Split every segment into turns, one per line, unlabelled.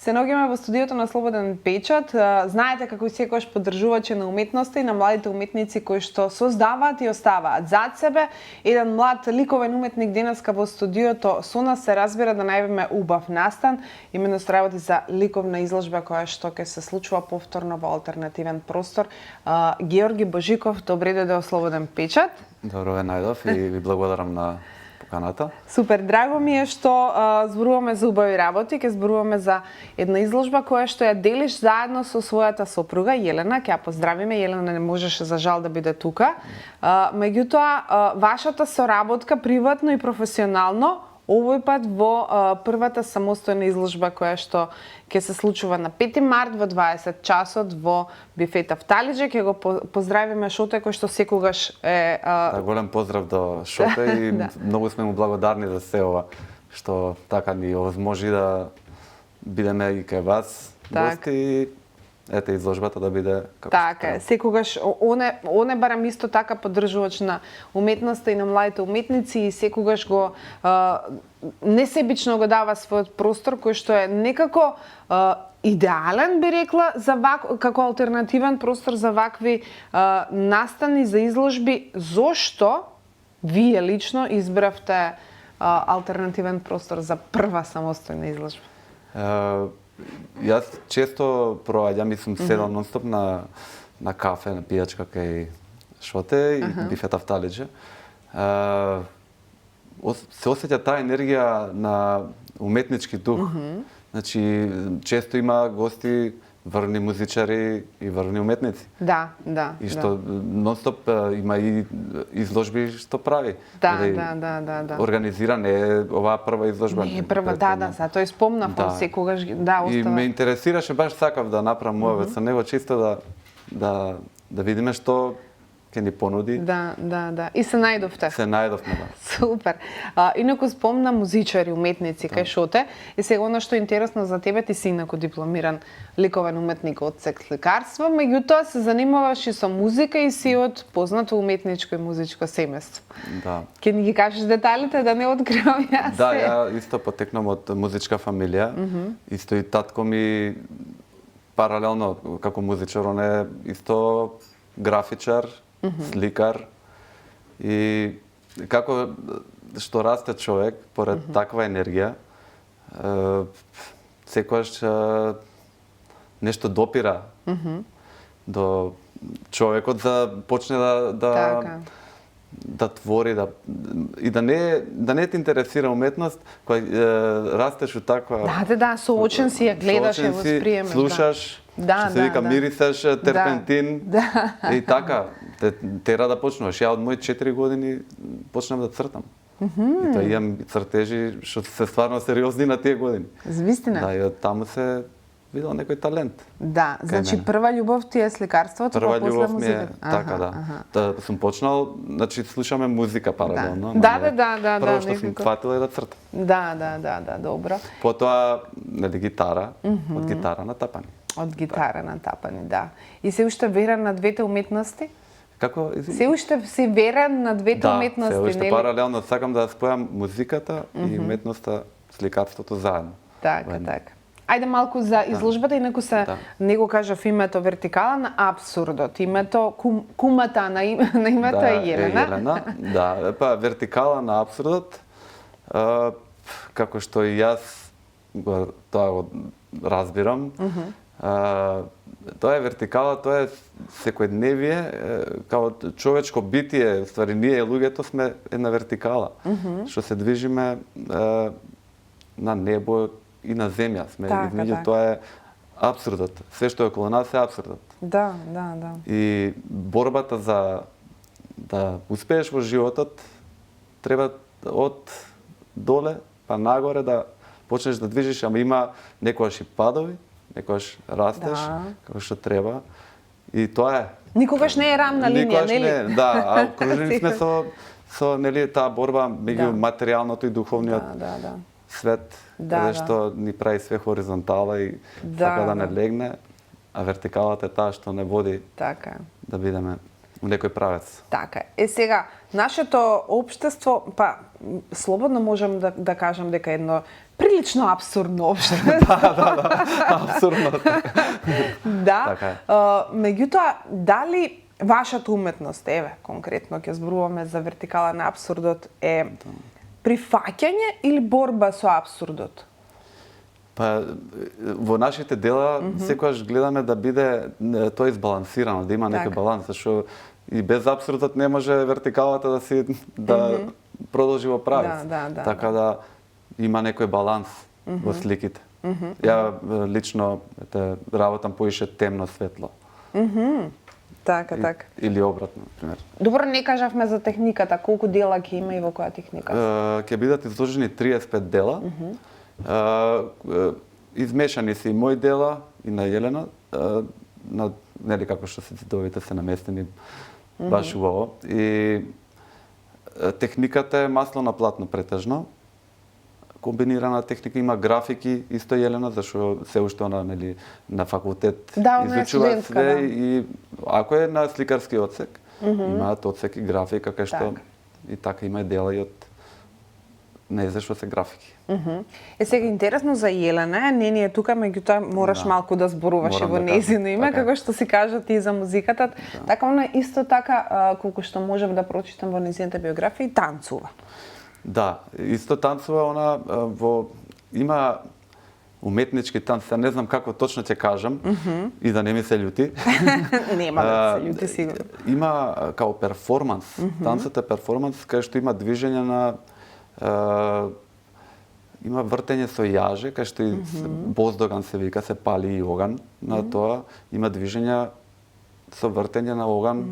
Се наоѓаме во студиото на Слободен печат. Знаете како и секогаш поддржувачи на уметноста и на младите уметници кои што создаваат и оставаат зад себе. Еден млад ликовен уметник денеска во студиото со нас се разбира да најавиме убав настан. Именно се работи за ликовна изложба која што ќе се случува повторно во алтернативен простор. Георги Божиков, добре дојде во Слободен печат.
Добро ве најдов и ви благодарам на поканата.
Супер, драго ми е што зборуваме за убави работи, ќе зборуваме за една изложба која што ја делиш заедно со својата сопруга Јелена. Ќе ја поздравиме, Јелена не можеше за жал да биде тука. Меѓутоа, вашата соработка приватно и професионално овој пат во првата самостојна изложба која што ќе се случува на 5 март во 20 часот во бифета Вталиџе. Ќе го поздравиме Шоте кој што секогаш е
голем поздрав до Шоте и многу сме му благодарни за се ова што така ни овозможи да бидеме и кај вас гости. Ете изложбата да биде како
така, секогаш оне барам исто така поддржувач на уметноста и на младите уметници и секогаш го несебично го дава својот простор кој што е некако идеален би рекла за како алтернативен простор за вакви настани за изложби. Зошто вие лично избравте алтернативен простор за прва самостојна изложба?
Јас често проаѓам и сум седал нонстоп на кафе, на пијачка кај Шоте и бифета Вталиџе. Се осеќа таа енергија на уметнички дух. Значи, често има гости врвни музичари и врвни уметници.
Да.
И што нонстоп има и изложби што прави.
Да.
Организирана е оваа прва изложба.
Не, прва, затоа и спомнав, секогаш остава.
И ме интересираше, баш сакав да направам муавет со него, чисто да видиме што ќе ни понуди.
Да. И се најдовте.
Се најдовме, да.
Супер. Инаку спомна музичари, уметници кај Шоте. И сега оно што е интересно за тебе, ти си инаку дипломиран ликовен уметник од сек сликарство, меѓутоа се занимаваш и со музика и си од познато уметничко и музичко семејство.
Да.
Ќе ни ги кажеш деталите да не откривам јас?
Да, ја исто потекнам од музичка фамилија. Исто и татко ми паралелно како музичар, он е исто графичар, сликар и како што расте човек поред таква енергија, секогаш нешто допира до човекот за почне да твори и да не те интересира уметност, кога растеш у таква.
Да, соочен си ја гледаш и восприемаш.
Слушаш, што се вика мирисаш терпентин и така тера да почнуваш. Ја од мои 4 години почнав да цртам. И тоа имам цртежи што се стварно сериозни на тие години.
Звистина.
Да, и од таму се видел некој талент.
Да, значи прва љубов ти е сликарството,
па
после
љубов ми е
музиката.
така, да. Сум почнал, значи слушаме музика паралелно.
Да.
Прво што сум фатил е да цртам.
Да, добро.
Потоа, гитара, од гитара на тапани.
Од гитара на тапани, да. И се уште верен на двете уметности?
Како?
Се уште си верен на двете уметности,
нели? Да, се уште паралелно сакам да спојам музиката и уметноста, сликарството заедно.
Така. Ајде малку за изложбата, инаку се не го кажав името вертикала на абсурдот, името кумата на името е Јелена.
Да, па вертикала на абсурдот, како што и јас тоа го разбирам, тоа е вертикала, тоа е секојдневие, као човечко битие, ствари ние луѓето сме една вертикала, што се движиме на небо и на земја сме, измеѓу тоа е абсурдот. Се што е околу нас е абсурдот.
Да.
И борбата за да успееш во животот треба од доле па нагоре да почнеш да движиш, ама има некогаш и падови, некогаш растеш како што треба. И тоа е.
Никогаш не е рамна линија, нели?
Не, да, а окружени сме со нели таа борба меѓу материјалното и духовниот свет, каде што ни прави све хоризонтала и сака да не легне, а вертикалата е таа што не води да бидеме у некој правец.
Така е. Сега, нашето општество, па слободно можам да кажам дека едно прилично апсурдно општо.
Апсурдно.
Да.
Така е.
Меѓутоа, дали вашата уметност, конкретно ќе зборуваме за вертикала на апсурдот, е прифаќање или борба со апсурдот?
Па, во нашите дела секогаш гледаме да биде тоа избалансирано, да има некој баланс, зашто и без апсурдот не може вертикалата да продолжи во правец. Така да има некој баланс во сликите. Ја лично работам поише темно-светло.
Така.
Или обратно, например.
Добро, не кажавме за техниката, колку дела ќе има и во која техника?
Ќе бидат изложени 35 дела. Измешани се и мои дела и на Јелена, нели како што се цитовите се наместени баш убаво. И техниката е масло на платно претежно. Комбинирана техника, има графики, исто Јелена, зашто се уште она нели на факултет изучува све и ако е на сликарски одсек, имаат одсек и графика кај што и така има дела и од не знам што се графики.
Сега интересно за Јелена, не ни е тука, меѓутоа мораш малку да зборуваш и во нејзино име, како што си кажа ти за музиката. Така она исто така, колку што можев да прочитам во нејзината биографија, и танцува.
Да, исто танцува, она има уметнички танц, не знам како точно ќе кажам и да не ми се љути.
Нема да се љути сигурно.
Има као перформанс, танцот е перформанс кај што има движење на има вртење со јаже, кај што и боздоган се вика, се пали и оган на тоа, има движења со вртење на оган,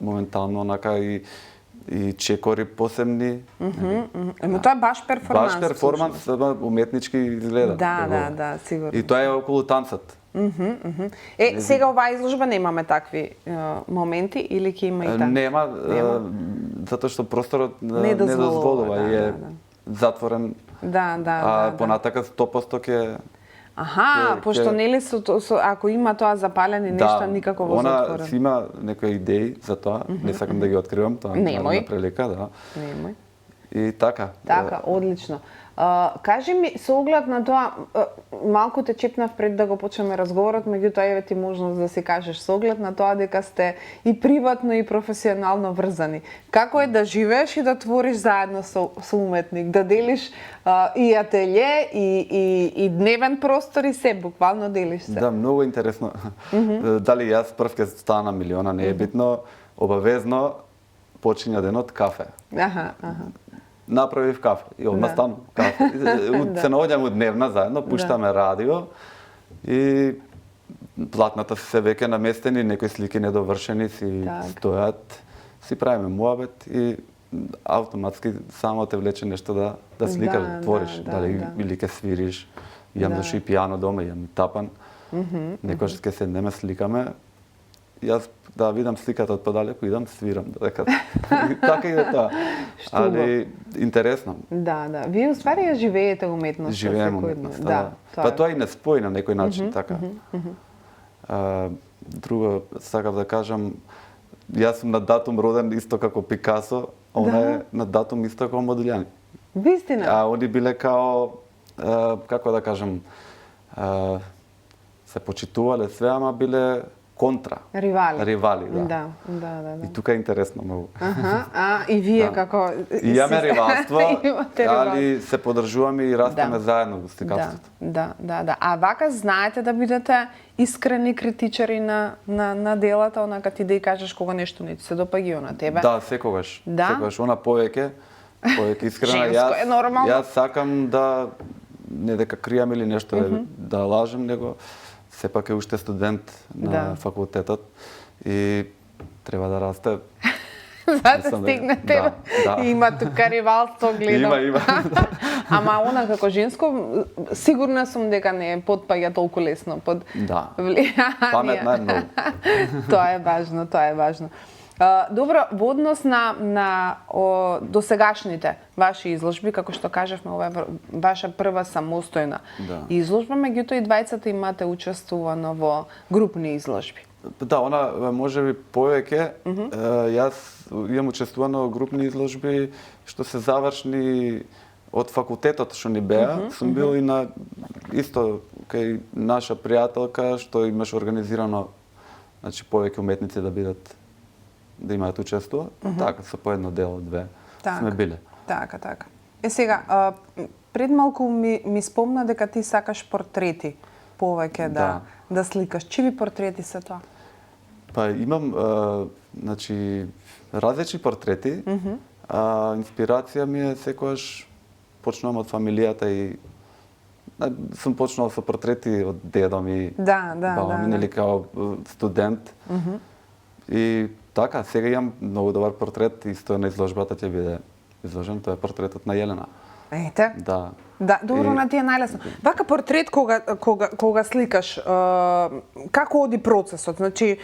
моментално онака и чекори посебни.
Емо тоа е баш перформанс.
Баш перформанс, уметнички изгледа.
Да, сигурно.
И тоа е околу танцот.
Сега оваа изложба немаме такви моменти или ќе има и така?
Нема, затоа што просторот не дозволува и е затворен.
Да.
Понатака 100% ќе
пошто нели ако има тоа запалени нешта никако во затворен.
Она си има некои идеи за тоа, не сакам да ги откривам, тоа е на прилика, да.
Немој.
И така.
Така, одлично. Кажи ми, со оглед на тоа, малку те чепнав пред да го почнеме разговорот, меѓутоа еве ти можност да си кажеш со оглед на тоа дека сте и приватно и професионално врзани. Како е да живееш и да твориш заедно со уметник, да делиш и ателје и дневен простор и се, буквално делиш се.
Да, многу интересно. Дали јас прв ќе стана милиона, не е битно, обавезно почиња денот кафе. Направив кафе и одма стану кафе. Се наоѓам дневна заедно, пуштаме радио и платната се веќе наместени, некои слики недовршени си стојат, си правиме муабет и автоматски само те влече нешто да сликаш, да твориш, дали или ќе свириш. Имам доши пијано дома, имам и тапан. Некојаш ќе седнеме, сликаме. Јас да видам сликата од подалеку, идам, свирам. Така и да тоа. Али интересно.
Да. Вие уствари ја живеете уметноста.
Живееме уметноста, да. Па тоа и не спои на некој начин, така. Друго, сакав да кажам, јас сум на датум роден исто како Пикасо, а она е на датум исто како Модилјани.
Вистина?
А они биле као, како да кажам, се почитувале све, ама биле контра. Ривали, да. И тука е интересно многу.
И вие како...
Имаме ривалство, али се подржуваме и растеме заедно во сликарството.
Да. А вака знаете да бидете искрени критичари на делата, онака ти да и кажеш кога нешто не ти се допаѓа на тебе?
Да, секогаш. Секогаш, она повеќе искрена.
Женско е нормално.
Јас сакам да не дека кријам или нешто да лажем, него сепак е уште студент на факултетот и треба да расте.
За да стигнете. Има тука ривалство, гледам.
Има.
Ама она како женско, сигурна сум дека не потпаѓа толку лесно под влијание.
Паметна е многу.
Тоа е важно. Добро, во однос на досегашните ваши изложби, како што кажавме, ова е ваша прва самостојна изложба, меѓутоа и двајцата имате учествувано во групни изложби.
Да, она можеби повеќе. Јас имам учествувано во групни изложби што се завршни од факултетот што ни беа, сум бил и на исто кај наша пријателка што имаш организирано, значи повеќе уметници да имаат учество, така со по едно дело, две сме биле.
Така. Сега, пред малку ми спомна дека ти сакаш портрети повеќе да сликаш. Чиви портрети се тоа?
Па имам значи различни портрети. Инспирација ми е секогаш почнувам од фамилијата и сум почнал со портрети од дедо ми, баба ми, нели као студент. И така, сега имам многу добар портрет, исто на изложбата ќе биде изложен, тоа е портретот на Јелена.
Ете?
Да.
Да, добро, на ти е најлесно. Вака портрет кога сликаш, како оди процесот? Значи,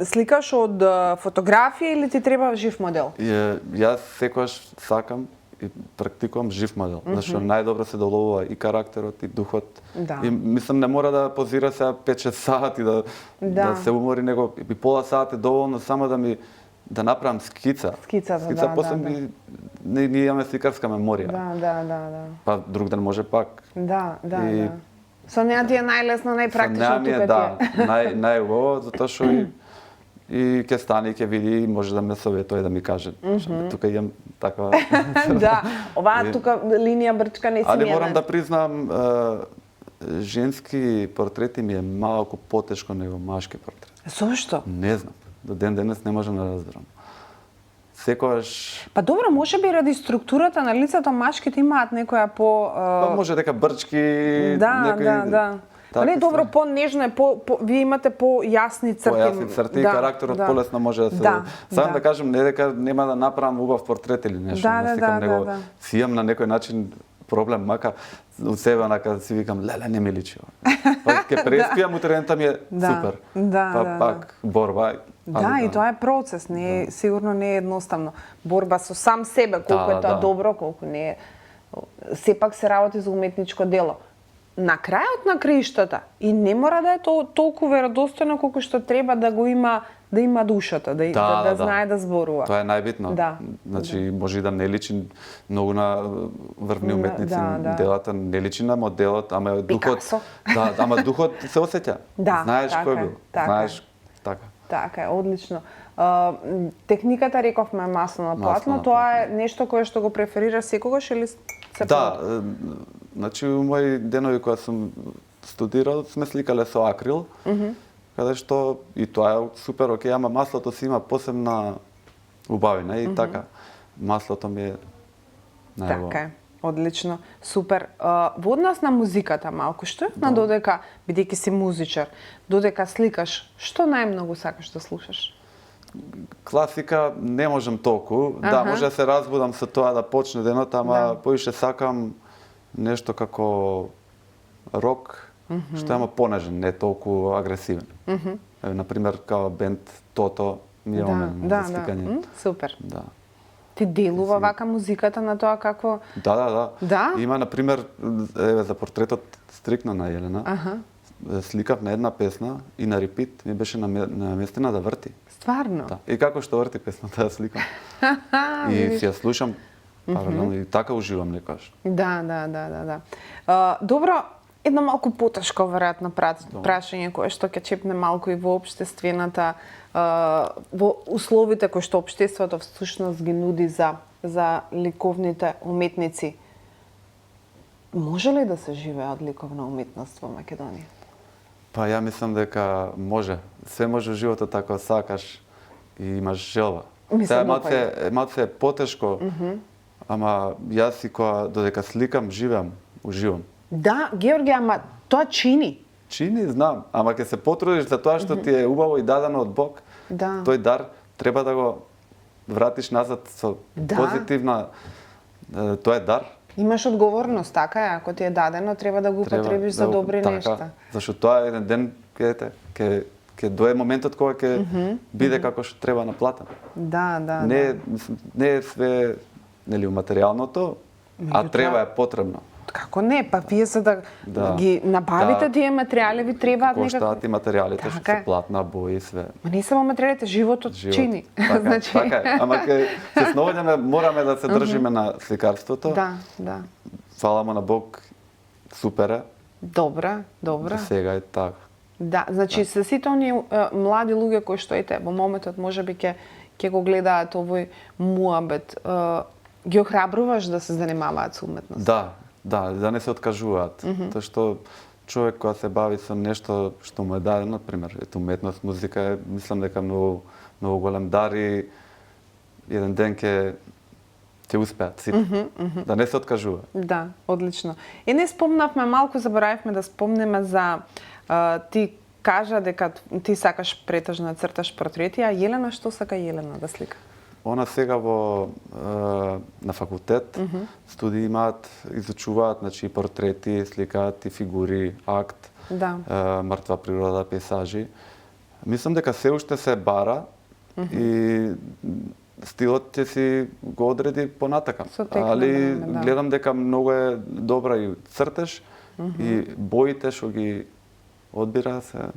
сликаш од фотографија или ти треба жив модел?
Јас секогаш сакам и практикувам жив модел, зашто најдобро се доловува и карактерот и духот. И мислам не мора да позира сега 5-6 сати да се умори, него и пола сат е доволно само да направам скица.
Скицата,
после ние имаме сликарска меморија.
Да.
Па друг ден може пак.
Да. Со неа ти е најлесно, најпрактично тука ти е.
Најубаво, затоа што и ќе стане и ќе види и може да ме советува и да ми каже. Тука имам таква...
Да, оваа тука линија брчка не си
али морам да признам, женски портрети ми е малку потешко него машки портрет.
Зошто?
Не знам. До ден денес не можам да разберам. Секогаш...
Па добро, може би ради структурата на лицето машките имаат некоја по...
Па може дека брчки...
Да. Не, добро, по-нежно е, вие имате по-јасни црти.
По-јасни црти и карактерот полесно може да се... Сам да кажем, не дека нема да направам убав портрет или нешто, него си имам на некој начин проблем, мака од себе онака си викам, леле, не ми личи. Па ќе преспијам, утрента ми е супер. Па пак борба.
Да, и тоа е процес, сигурно не е едноставно. Борба со сам себе, колку е тоа добро, колку не е. Сепак се работи за уметничко дело. На крајот на краиштата и не мора да е толку веродостојно колку што треба да го има душата, да знае да зборува.
Тоа е најбитно. Значи може да не личи многу на врвни уметници делата, не личи на моделот, ама духот. Ама духот се осеќа. Знаеш кој бил. Знаеш така.
Така е, одлично. Техниката рековме масло на платно, тоа е нешто кое што го преферираш секогаш или се
значи у мои денови кога сум студирал сме сликале со акрил, каде што и тоа е супер окей, ама маслото си има посебна убавина и така. Маслото ми е најубаво.
Така е. Одлично, супер. Во однос на музиката малку, што е додека, бидејќи си музичар, додека сликаш, што најмногу сакаш да слушаш?
Класика не можам толку. Да, може да се разбудам со тоа да почне денот, ама поише сакам нешто како рок, што е понежен, не толку агресивен. Например, као бенд Тото ми е омен за сликање.
Супер.
Да.
Ти делува вака музиката на тоа како...
Да. Има, например, за портретот стрикно на Јелена, сликав на една песна и на репит ми беше наместена да врти.
Стварно?
Да. И како што врти песната да сликам. И си ја слушам паралелно и така уживам некојаш.
Да. Добро, едно малку потешко веројатно прашање кое што ќе чепне малку и во општествената, во условите кои што општеството всушност ги нуди за ликовните уметници. Може ли да се живее од ликовна уметност во Македонија?
Па ја мислам дека може. Се може во животот ако сакаш и имаш желба. Тоа малце е потешко, ама јас и кога додека сликам, уживам.
Да, Георги, ама тоа чини.
Чини, знам, ама ќе се потрудиш за тоа што ти е убаво и дадено од Бог. Тој дар треба да го вратиш назад со позитивна. Тоа е дар.
Имаш одговорност, така е, ако ти е дадено, треба да го употребиш за добри нешта.
Зашто тоа еден ден ќе дое моментот кога ќе биде како што треба наплатено.
Да.
Не е све нели материјалното, а треба е потребно.
Како не? Па вие за да ги набавите тие материјали ви требаат некако.
Коштаат и материјалите што
Така е.
се платна, бои, све.
Ма не само материјалите, животот чини.
Така е. Ама се сноваѓаме, мораме да се држиме на сликарството.
Да.
Фала му на Бог, супер е.
Добра.
За сега е така.
Да, значи се сите оние млади луѓе кои што ете во моментот можеби ќе го гледаат овој муабет, ги охрабруваш да се занимаваат со уметност.
Да не се откажуваат. Тоа што човек кога се бави со нешто што му е дадено, например, уметност, музика е, мислам дека многу голем дар и еден ден ќе успеат сите. Да не се откажува.
Да, одлично. И не спомнавме, малку заборавивме да спомнеме за ти кажа дека ти сакаш претежно да црташ портрети, а Јелена што сака Јелена да слика?
Она сега на факултет студии имаат, изучуваат, значи портрети, сликаат и фигури, акт, мртва природа, пейзажи. Мислам дека се уште се бара и стилот ќе си го одреди понатака. Али гледам дека многу е добра и цртеж и боите што ги одбира се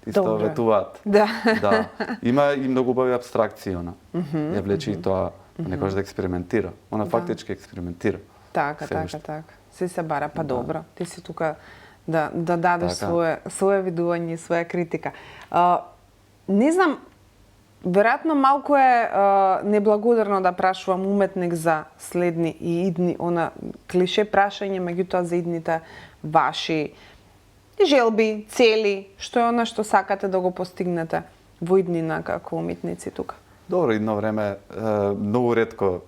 истоветуваат.
Да.
Има и многу убави абстракции она. Ја влече и тоа некојаш да експериментира. Она фактички експериментира.
Така. Се бара, па добро. Ти си тука да дадеш свое видување, своја критика. Не знам, веројатно малку е неблагодарно да прашувам уметник за следни и идни, она клише прашање, меѓутоа за идните ваши желби, цели, што е она што сакате да го постигнете во иднина како уметници тука?
Добро, идно време многу ретко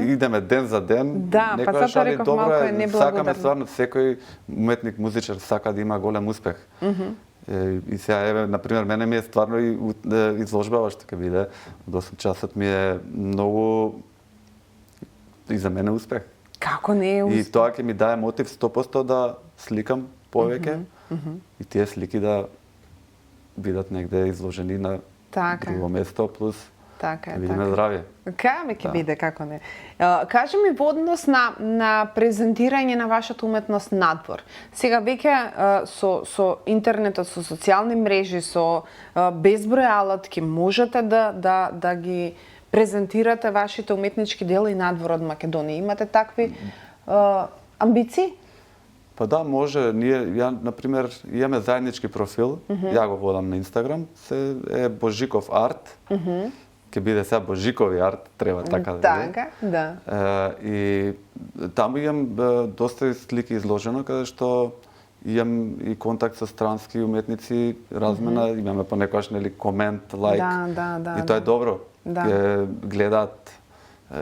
идеме ден за ден.
Да, па затоа реков малку е неблагодарно.
Сакаме стварно, секој уметник, музичар сака да има голем успех. И сега, еве, например, мене ми е стварно и изложбава што ќе биде од 8 часот ми е многу и за мене успех.
Како не е успех?
И тоа ќе ми даде мотив 100% да сликам повеќе и тие слики да бидат негде изложени на друго место, плюс ќе бидеме здравје.
Ќе биде, како не. Кажи ми во однос на презентирање на вашата уметност надвор. Сега веќе со интернетот, со социјални мрежи, со безброј алатки можете да ги презентирате вашите уметнички дела и надвор од Македонија. Имате такви амбиции?
Па да, може. Ја, например, имаме заеднички профил, ја го водам на Инстаграм, се е Божиков арт. Ќе биде сега Божикови арт, треба така да биде.
Така, да.
И таму имам доста слики изложено, каде што имам и контакт со странски уметници, размена, имаме понекогаш нели комент, лайк.
Да.
И тоа е добро. Ќе гледаат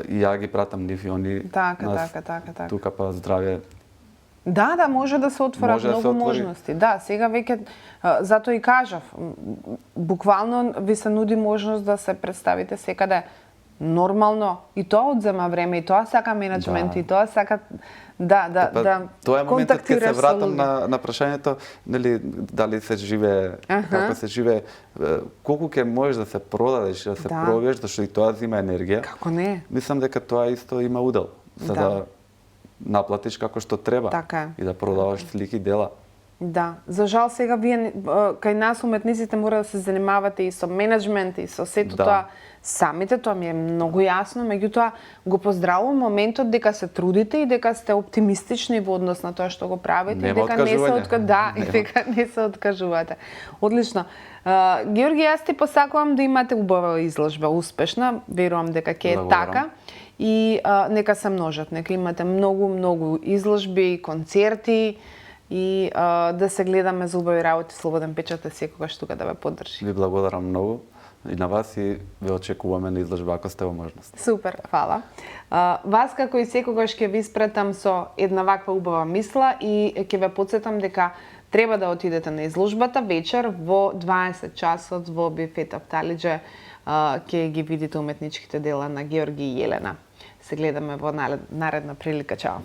и ја ги пратам нив и они.
Така.
Тука па здравје.
Да, може да се отворат многу можности. Да, сега веќе затоа и кажав, буквално ви се нуди можност да се представите секаде нормално, и тоа одзема време, и тоа сака менеджмент, и тоа сака да
тоа е моментот кога се вратам
на
прашањето, нели дали се живее, како се живее, колку ќе можеш да се продадеш, да се пробиеш, зашто и тоа зима енергија.
Како не?
Мислам дека тоа исто има удел, за да наплатиш како што треба и да продаваш слики дела.
Да, за жал сега вие кај нас уметниците мора да се занимавате и со менеджмент и со сето тоа самите, тоа ми е многу јасно, меѓутоа го поздравувам моментот дека се трудите и дека сте оптимистични во однос на тоа што го правите и дека не се откажувате. Одлично. Георги, јас ти посакувам да имате убава изложба, успешна, верувам дека ќе е така. И нека се множат, нека имате многу изложби, концерти и да се гледаме за убави работи. Слободен печат е секогаш тука да ве поддржи.
Ви благодарам многу и на вас и ве очекуваме на изложба ако сте во можност.
Супер, фала. Вас како и секогаш ќе ви испратам со една ваква убава мисла и ќе ве потсетам дека треба да отидете на изложбата вечер во 20 часот во Бифета Талиџе. Ќе ги видите уметничките дела на Георги и Јелена. Се гледаме во наредна прилика. Чао!